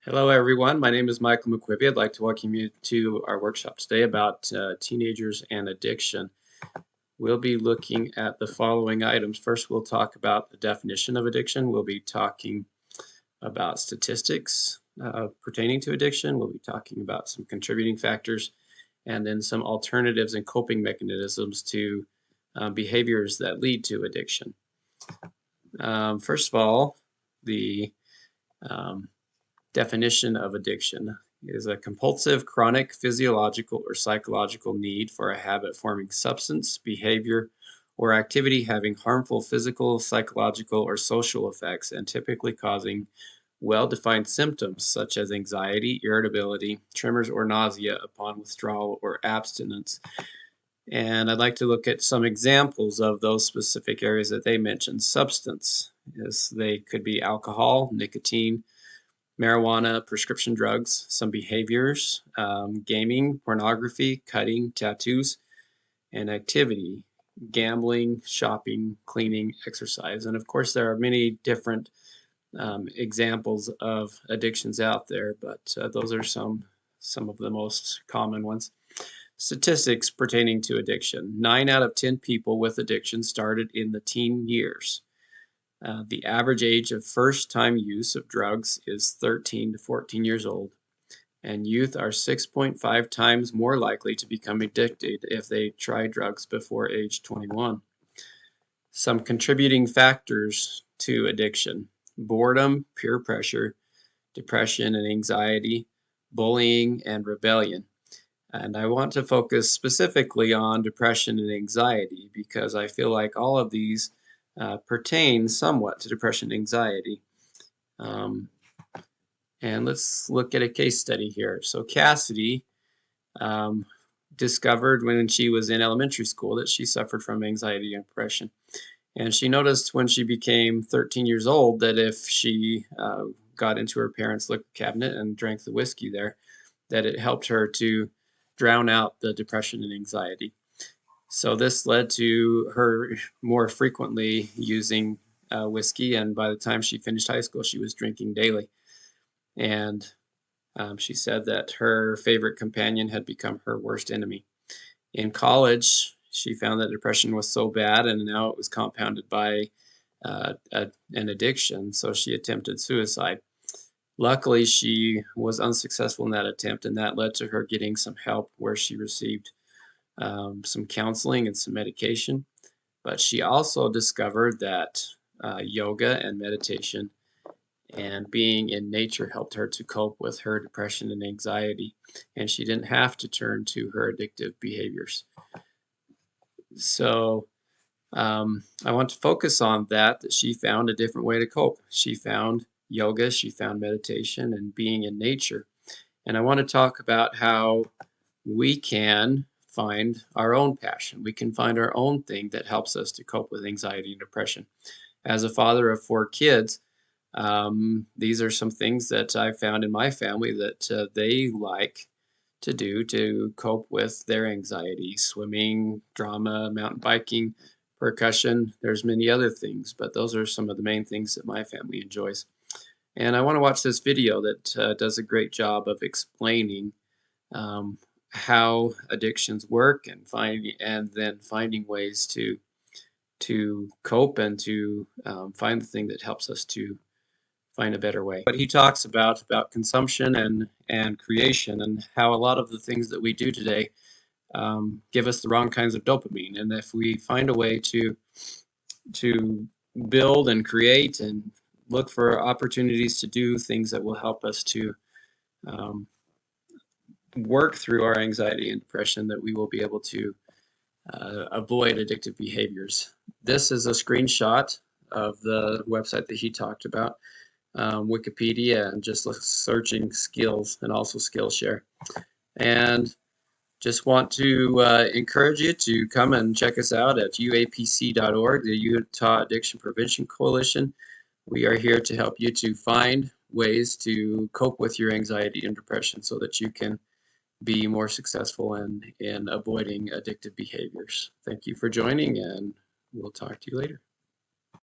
Hello, everyone. My name is Michael McQuivey. I'd like to welcome you to our workshop today about teenagers and addiction. We'll be looking at the following items. First, we'll talk about the definition of addiction. We'll be talking about statistics pertaining to addiction. We'll be talking about some contributing factors and then some alternatives and coping mechanisms to behaviors that lead to addiction. First of all, the definition of addiction is a compulsive, chronic, physiological, or psychological need for a habit-forming substance, behavior, or activity having harmful physical, psychological, or social effects and typically causing well-defined symptoms such as anxiety, irritability, tremors, or nausea upon withdrawal or abstinence. And I'd like to look at some examples of those specific areas that they mentioned. Substance, they could be alcohol, nicotine, marijuana, prescription drugs, some behaviors, gaming, pornography, cutting, tattoos, and activity, gambling, shopping, cleaning, exercise. And of course, there are many different examples of addictions out there, but those are some of the most common ones. Statistics pertaining to addiction. 9 out of 10 people with addiction started in the teen years. The average age of first-time use of drugs is 13 to 14 years old, and youth are 6.5 times more likely to become addicted if they try drugs before age 21. Some contributing factors to addiction: boredom, peer pressure, depression and anxiety, bullying, and rebellion. And I want to focus specifically on depression and anxiety because I feel like all of these pertain somewhat to depression and anxiety. And let's look at a case study here. So Cassidy discovered when she was in elementary school that she suffered from anxiety and depression. And she noticed when she became 13 years old that if she got into her parents' liquor cabinet and drank the whiskey there, that it helped her to drown out the depression and anxiety. So this led to her more frequently using whiskey, and by the time she finished high school, she was drinking daily. And she said that her favorite companion had become her worst enemy. In college, she found that depression was so bad, and now it was compounded by an addiction, so she attempted suicide. Luckily, she was unsuccessful in that attempt, and that led to her getting some help where she received some counseling and some medication. But she also discovered that yoga and meditation and being in nature helped her to cope with her depression and anxiety, and she didn't have to turn to her addictive behaviors. So I want to focus on that she found a different way to cope. She found yoga, she found meditation, and being in nature. And I want to talk about how we can find our own passion. We can find our own thing that helps us to cope with anxiety and depression. As a father of 4 kids, these are some things that I found in my family that they like to do to cope with their anxiety: swimming, drama, mountain biking, percussion. There's many other things, but those are some of the main things that my family enjoys. And I want to watch this video that does a great job of explaining how addictions work and then finding ways to cope and to find the thing that helps us to find a better way. But he talks about consumption and creation, and how a lot of the things that we do today give us the wrong kinds of dopamine. And if we find a way to build and create and look for opportunities to do things that will help us to work through our anxiety and depression, that we will be able to avoid addictive behaviors. This is a screenshot of the website that he talked about, Wikipedia, and just searching skills and also Skillshare. And just want to encourage you to come and check us out at uapc.org, the Utah Addiction Prevention Coalition. We are here to help you to find ways to cope with your anxiety and depression so that you can be more successful in avoiding addictive behaviors. Thank you for joining, and we'll talk to you later.